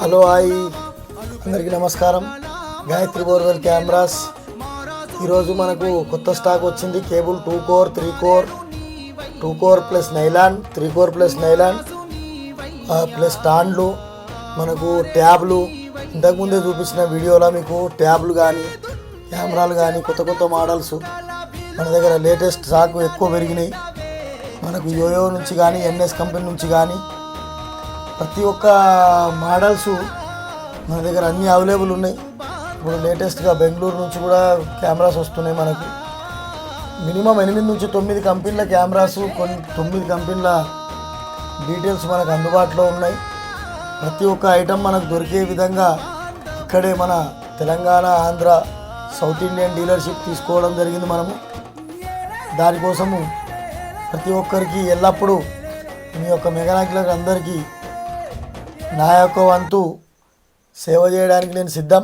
Hello hi అందరికీ నమస్కారం. Gayatri borewell cameras. ఈరోజు మనకు కొత్త స్టాక్ వచ్చింది. Cable 2 core 3 core 2 core plus nylon 3 core plus nylon plus స్టాండ్లు, మనకు ట్యాబ్లు. ఇంతకుముందే చూపించిన వీడియోలో మీకు ట్యాబ్లు కానీ కెమెరాలు కానీ కొత్త కొత్త మోడల్స్ మన దగ్గర లేటెస్ట్ స్టాక్ ఎక్కువ పెరిగినాయి. మనకు యోయో నుంచి కానీ ఎన్ఎస్ కంపెనీ నుంచి కానీ ప్రతి ఒక్క మోడల్స్ మన దగ్గర అన్నీ అవైలబుల్ ఉన్నాయి. ఇప్పుడు లేటెస్ట్గా బెంగళూరు నుంచి కూడా కెమెరాస్ వస్తున్నాయి. మనకు మినిమం 8 నుంచి 9 కంపెనీల కెమెరాస్, కొన్ని 9 కంపెనీల డీటెయిల్స్ మనకు అందుబాటులో ఉన్నాయి. ప్రతి ఒక్క ఐటెం మనకు దొరికే విధంగా ఇక్కడే మన Telangana, Andhra, south Indian dealership తీసుకోవడం జరిగింది. మనము దానికోసము ప్రతి ఒక్కరికి ఎల్లప్పుడూ మీ యొక్క మెకానిక్లకు అందరికీ నా యొక్క వంతు సేవ చేయడానికి నేను సిద్ధం.